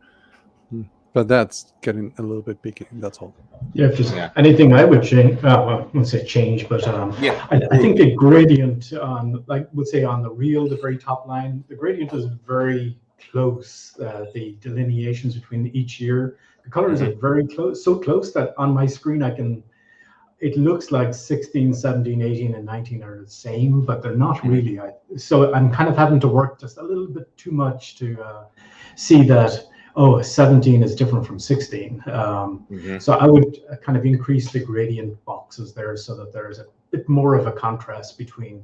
But that's getting a little bit picky. That's all. Yeah, if there's anything I would change, well, I wouldn't say change, but I think the gradient on, like, would say on the real, the very top line, the gradient is very close. The delineations between each year, the colors are very close, so close that on my screen it looks like 16, 17, 18, and 19 are the same, but they're not really. So I'm kind of having to work just a little bit too much to see that, 17 is different from 16. So I would kind of increase the gradient boxes there so that there's a bit more of a contrast between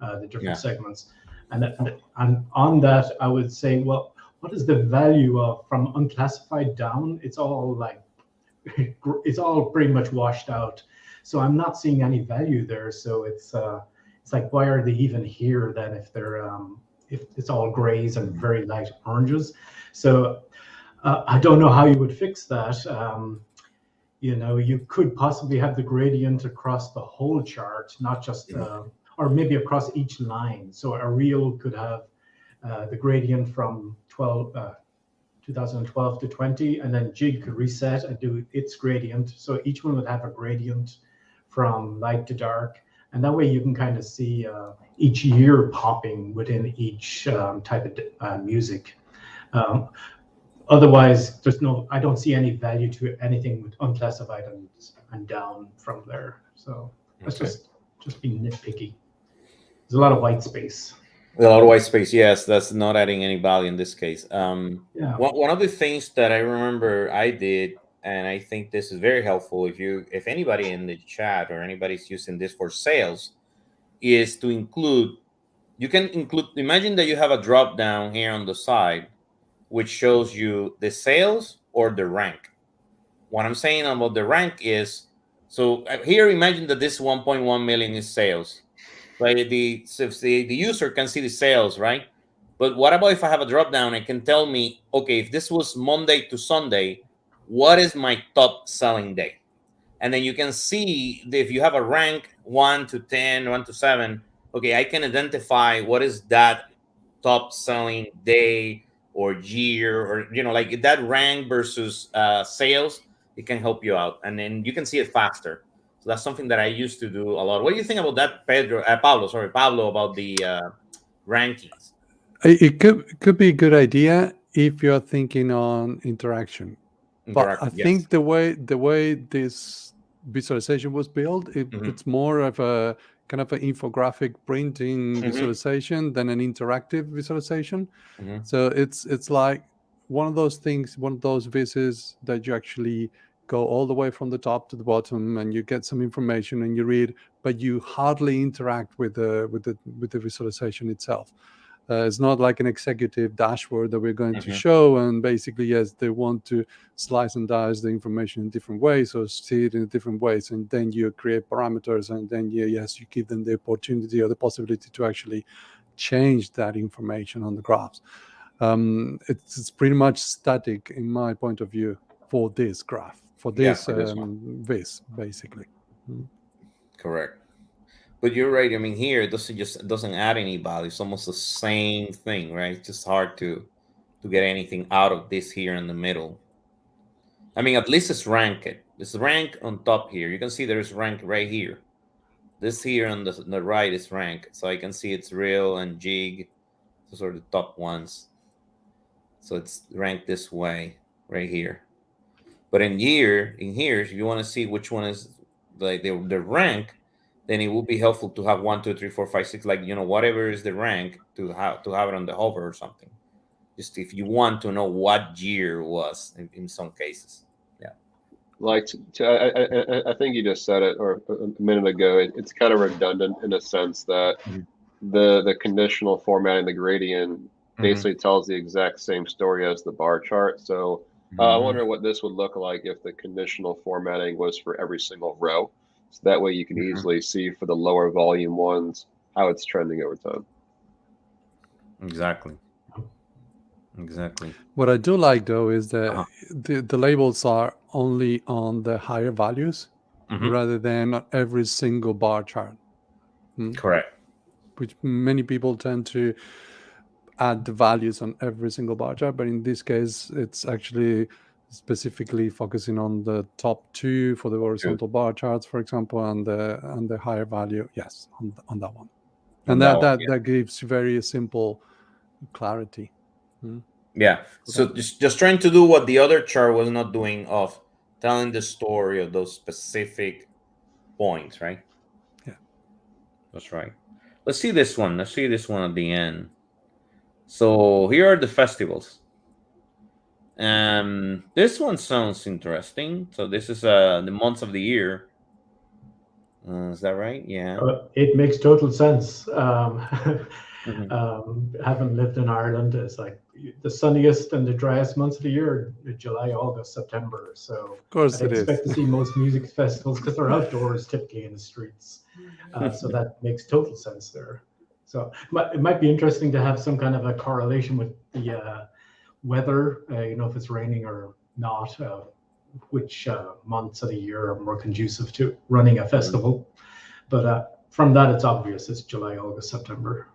the different segments. And on that, I would say, well, what is the value of from unclassified down? It's all pretty much washed out. So I'm not seeing any value there. So it's like, why are they even here then if they're if it's all grays and very light oranges? So I don't know how you would fix that. You could possibly have the gradient across the whole chart, not just or maybe across each line. So a reel could have the gradient from 2012 to 20, and then Jig could reset and do its gradient. So each one would have a gradient from light to dark, and that way you can kind of see each year popping within each type of music. Otherwise, I don't see any value to anything with unclassified and down from there. So let's just be nitpicky. There's a lot of white space. A lot of white space, yes. That's not adding any value in this case. One of the things that I remember I did, and I think this is very helpful if anybody in the chat or anybody's using this for sales, is to include. You can include. Imagine that you have a drop down here on the side, which shows you the sales or the rank. What I'm saying about the rank is, so here imagine that this 1.1 million is sales. Right? The user can see the sales, right? But what about if I have a drop down and can tell me, okay, if this was Monday to Sunday, what is my top selling day? And then you can see if you have a rank 1 to 10, 1 to 7, okay, I can identify what is that top selling day or year, or like that rank versus sales. It can help you out, and then you can see it faster. So that's something that I used to do a lot. What do you think about that, Pablo, about the rankings? It could be a good idea if you're thinking on interaction. But I think the way this visualization was built, it's more of a kind of an infographic printing visualization than an interactive visualization. So it's like one of those things, one of those vises that you actually go all the way from the top to the bottom, and you get some information and you read, but you hardly interact with the visualization itself. It's not like an executive dashboard that we're going to show, and basically, yes, they want to slice and dice the information in different ways or see it in different ways, and then you create parameters, and then you give them the opportunity or the possibility to actually change that information on the graphs. It's pretty much static in my point of view for this graph, for this vis, basically. Correct. But you're right. I mean, here it doesn't add any value. It's almost the same thing, right? It's just hard to get anything out of this here in the middle. I mean, at least it's ranked. It's ranked on top here. You can see there's rank right here. This here on the right is ranked. So I can see it's real and jig. Those are the top ones. So it's ranked this way right here. But in here, if you want to see which one is like the rank, then it would be helpful to have 1, 2, 3, 4, 5, 6, like whatever is the rank to have it on the hover or something. Just if you want to know what year was in some cases. Yeah. Like I think you just said it or a minute ago. It's kind of redundant in a sense that the conditional formatting, the gradient, basically tells the exact same story as the bar chart. So I wonder what this would look like if the conditional formatting was for every single row. So that way you can easily see for the lower volume ones how it's trending over time. Exactly. What I do like though is that the labels are only on the higher values rather than on every single bar chart. Correct. Which many people tend to add the values on every single bar chart, but in this case, it's actually specifically focusing on the top 2 for the horizontal bar charts, for example, and the higher value. Yes, on that one, and that gives very simple clarity. Yeah. So just trying to do what the other chart was not doing, of telling the story of those specific points, right? Yeah, that's right. Let's see this one. Let's see this one at the end. So here are the festivals. This one sounds interesting. So this is the months of the year. Is that right? Yeah. It makes total sense. Having lived in Ireland, it's like the sunniest and the driest months of the year, July, August, September. So of course I'd expect to see most music festivals because they're outdoors, typically in the streets. So that makes total sense there. So it might be interesting to have some kind of a correlation with the weather, if it's raining or not, which months of the year are more conducive to running a festival. But from that, it's obvious it's July, August, September.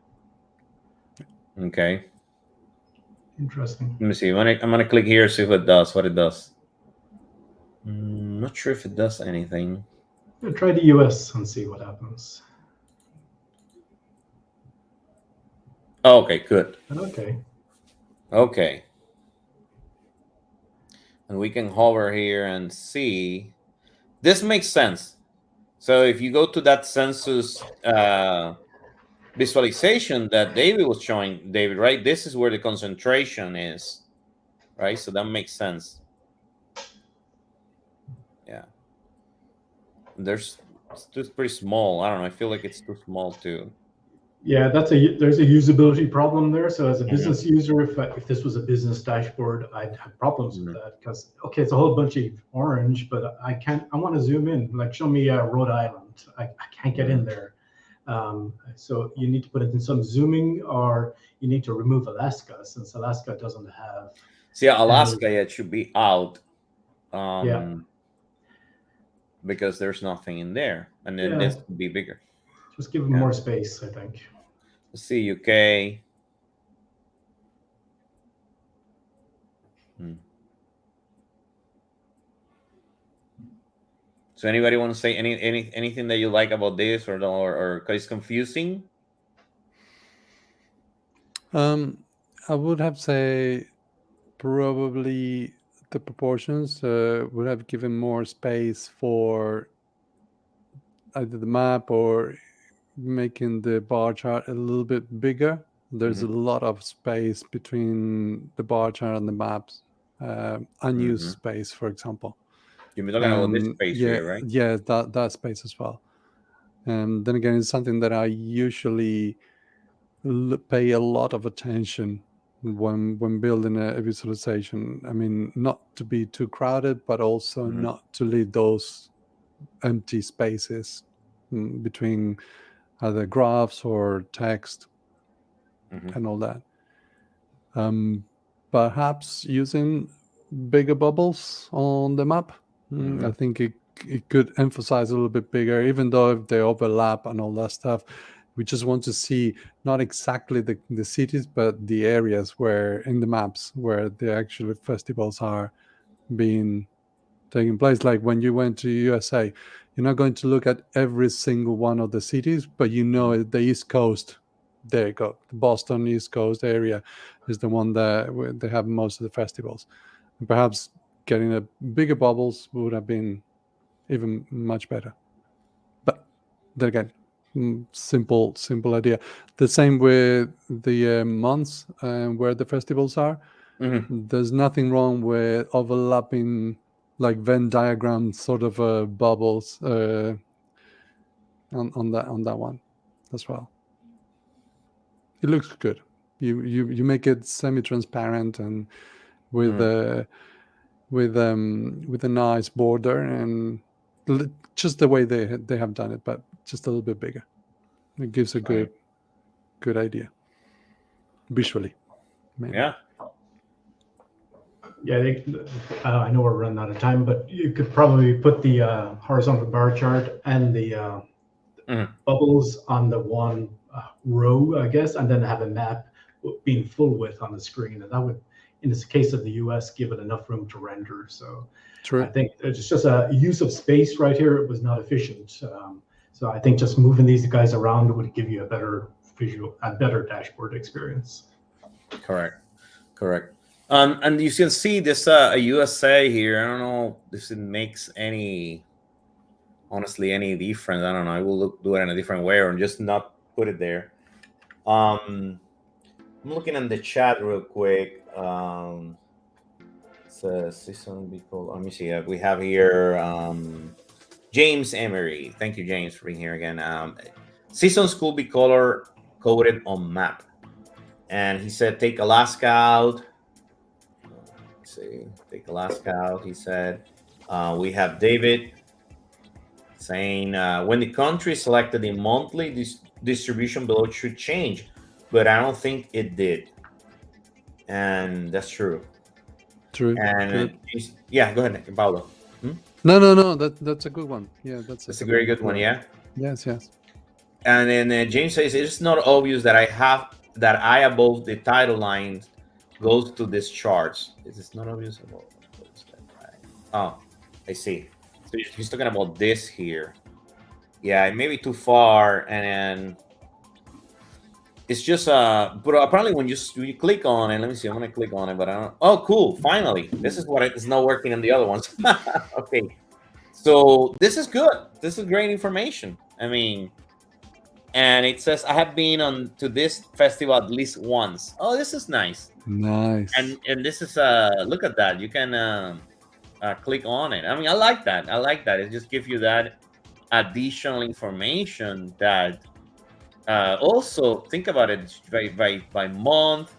Okay. Interesting. Let me see. I'm gonna click here, see if it does what it does. Not sure if it does anything. Try the US and see what happens. Oh, okay, good. Okay. And we can hover here and see. This makes sense. So if you go to that census visualization that David was showing, David, right? This is where the concentration is, right? So that makes sense. Yeah. It's pretty small. I don't know. I feel like it's too small too. Yeah, there's a usability problem there. So as a business user, if this was a business dashboard, I'd have problems with that because it's a whole bunch of orange, but I want to zoom in. Like show me Rhode Island. I can't get in there. So you need to put it in some zooming, or you need to remove Alaska since Alaska doesn't have. See, Alaska, it should be out. Because there's nothing in there, and then this would be bigger. Just give them more space, I think. Let's see, UK. So anybody want to say anything that you like about this, or it's confusing? I would have to say probably the proportions would have given more space for either the map or making the bar chart a little bit bigger. There's a lot of space between the bar chart and the maps, unused space, for example. You're talking about this space here, right? Yeah, that space as well. And then again, it's something that I usually pay a lot of attention when building a visualization. I mean, not to be too crowded, but also not to leave those empty spaces between either graphs or text and all that. Perhaps using bigger bubbles on the map. I think it could emphasize a little bit bigger, even though if they overlap and all that stuff. We just want to see not exactly the cities, but the areas where in the maps where the actual festivals are taking place. Like when you went to USA, you're not going to look at every single one of the cities, but the East Coast, there you go. The Boston East Coast area is the one that they have most of the festivals. And perhaps getting a bigger bubbles would have been even much better. Then again, simple idea. The same with the months where the festivals are. There's nothing wrong with overlapping like Venn diagram sort of bubbles on that one as well. It looks good. You make it semi-transparent and with a nice border and just the way they have done it, but just a little bit bigger. It gives a good idea visually. Maybe. Yeah. Yeah, I know we're running out of time, but you could probably put the horizontal bar chart and the bubbles on the one row, I guess, and then have a map being full width on the screen. And that would, in the case of the US, give it enough room to render. So True. I think it's just a use of space right here. It was not efficient. So I think just moving these guys around would give you a better dashboard experience. Correct. And you can see this a USA here. I don't know if it makes any difference. I don't know. I will do it in a different way or just not put it there. I'm looking in the chat real quick. Season because let me see. We have here James Emery. Thank you, James, for being here again. Seasons could be color coded on map, and he said take Alaska out. Let's see, take Alaska out. He said we have David saying when the country is selected in monthly, distribution below should change, but I don't think it did, and that's true. True. And yeah, go ahead, Paulo. No. That's a good one. Yeah, that's a very good one. Yeah. Yes. And then James says it's not obvious that I above the title line goes to this charts. It's not obvious about. Oh, I see. So he's talking about this here. Yeah, it may be too far, and it's just but apparently when you click on it, let me see, I'm gonna click on it, but I don't. Oh, cool! Finally, this is what is not working in the other ones. Okay, so this is good. This is great information. I mean, and it says I have been to this festival at least once. Oh, this is nice. Nice. And this is look at that. You can click on it. I mean, I like that. It just gives you that additional information that. Also, think about it by month,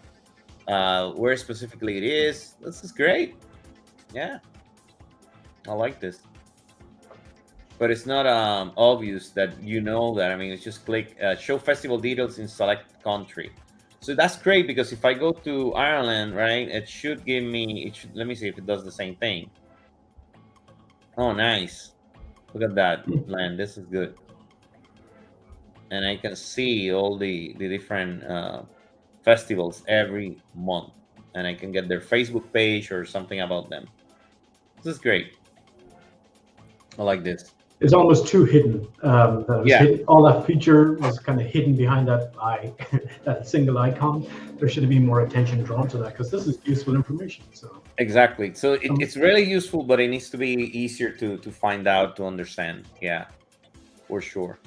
where specifically it is. This is great. Yeah, I like this. But it's not obvious that you know that. I mean, it's just click show festival details in select country. So that's great because if I go to Ireland, right, it should give me. Let me see if it does the same thing. Oh, nice. Look at that, Len. This is good. And I can see all the different festivals every month, and I can get their Facebook page or something about them. This is great. I like this. It's almost too hidden. All that feature was kind of hidden behind that that single icon. There should be more attention drawn to that because this is useful information. So exactly. So it's really useful, but it needs to be easier to find out, to understand. Yeah, for sure.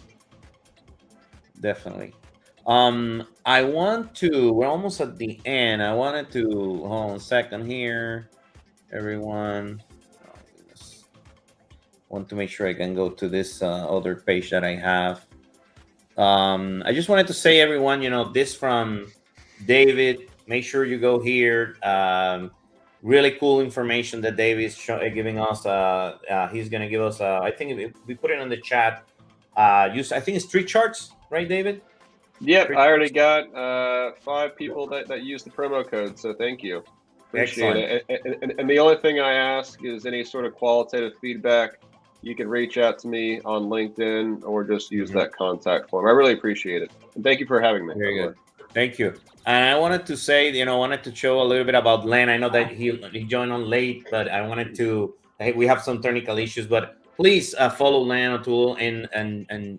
Definitely. We're almost at the end. I wanted to hold on a second here, everyone. Oh, goodness. Want to make sure I can go to this other page that I have. I just wanted to say, everyone, this from David. Make sure you go here. Really cool information that David is giving us. He's going to give us, I think we put it in the chat. I think it's 3Charts. Right, David? Yep, I already got 5 people that use the promo code, so thank you. Appreciate it. And the only thing I ask is any sort of qualitative feedback. You can reach out to me on LinkedIn or just use that contact form. I really appreciate it. And thank you for having me. Very good. Thank you. And I wanted to say, I wanted to show a little bit about Len. I know that he joined on late, but I wanted to, we have some technical issues, but please follow Len O'Toole and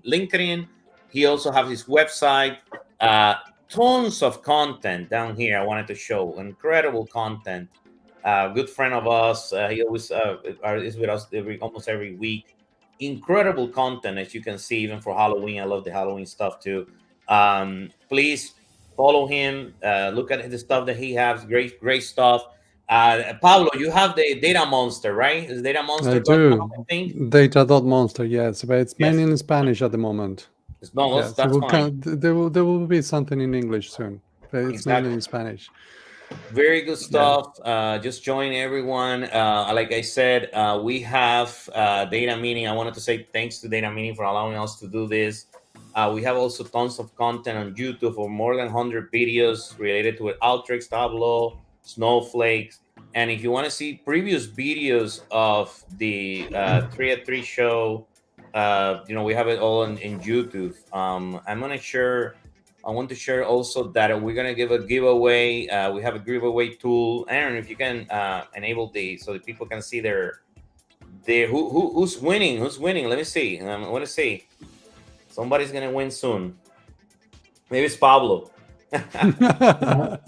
LinkedIn. He also has his website, tons of content down here. I wanted to show incredible content. Good friend of us. He always is with us almost every week. incredible content, as you can see, even for Halloween. I love the Halloween stuff too. Please follow him. Look at the stuff that he has. Great stuff. Pablo, you have the Data Monster, right? Is I do. Data.monster, yes, but it's mainly in Spanish at the moment. No, Yeah, that's so fine. there will be something in English soon, but it's mainly in Spanish. Very good stuff. Just join everyone. Like I said, we have Data Meeting. I wanted to say thanks to Data Meeting for allowing us to do this. We have also tons of content on YouTube for more than 100 videos related to Alteryx, Tableau, Snowflakes. And if you want to see previous videos of the 3 at 3 show, we have it all in YouTube. I want to share also that we're gonna give a giveaway. We have a giveaway tool. Aaron, if you can enable so that people can see who's winning. Who's winning? Let me see. I want to see. Somebody's gonna win soon. Maybe it's Pablo. That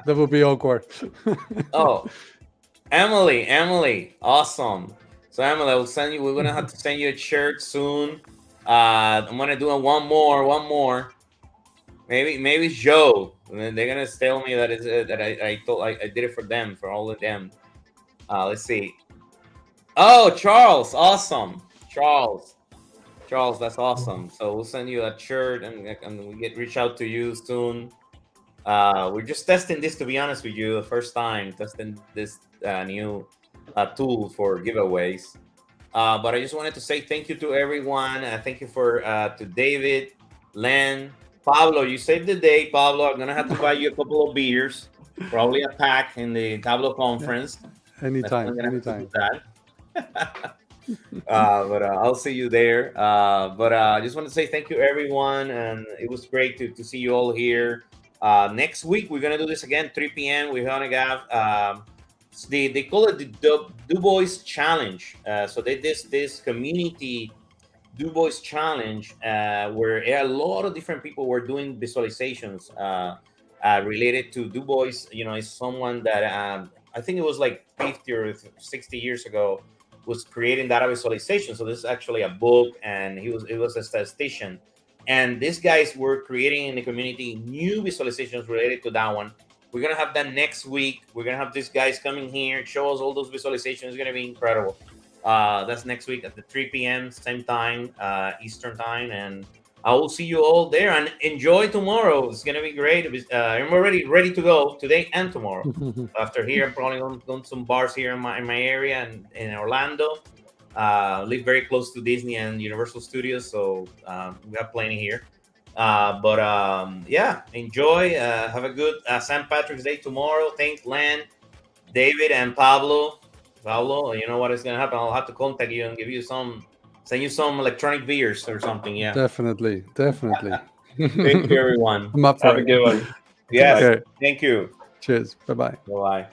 would be awkward. Oh, Emily, awesome. So Emily, we're gonna have to send you a shirt soon. I'm gonna do one more. Maybe it's Joe. And they're gonna tell me that I did it for them, for all of them. Let's see. Oh, Charles, awesome. Charles, that's awesome. So we'll send you a shirt, and we reach out to you soon. We're just testing this, to be honest with you, the first time testing this new tool for giveaways. But I just wanted to say thank you to everyone. Thank you to David, Len, Pablo. You saved the day, Pablo. I'm gonna have to buy you a couple of beers, probably a pack in the Tableau conference. Anytime. But I'll see you there. But I just want to say thank you, everyone, and it was great to see you all here. Next week we're gonna do this again, 3 p.m. We're gonna have they call it the Du Bois Challenge. So they did this community Du Bois Challenge where a lot of different people were doing visualizations related to Du Bois. Is someone that I think it was like 50 or 60 years ago was creating data visualization. So this is actually a book, and it was a statistician. And these guys were creating in the community new visualizations related to that one. We're going to have that next week. We're going to have these guys coming here, show us all those visualizations. It's going to be incredible. That's next week at the 3 p.m. same time, Eastern time. And I will see you all there, and enjoy tomorrow. It's going to be great. I'm already ready to go today and tomorrow. After here, I'm probably going to some bars here in my area and in Orlando. Live very close to Disney and Universal Studios, so we have plenty here. Yeah, enjoy. Have a good St. Patrick's Day tomorrow. Thanks, Len, David, and Pablo. You know what is going to happen. I'll have to contact you and send you some electronic beers or something. Yeah, Definitely. Thank you, everyone. I'm up for Have a good one. Yes, Okay. Thank you. Cheers. Bye-bye. Bye-bye.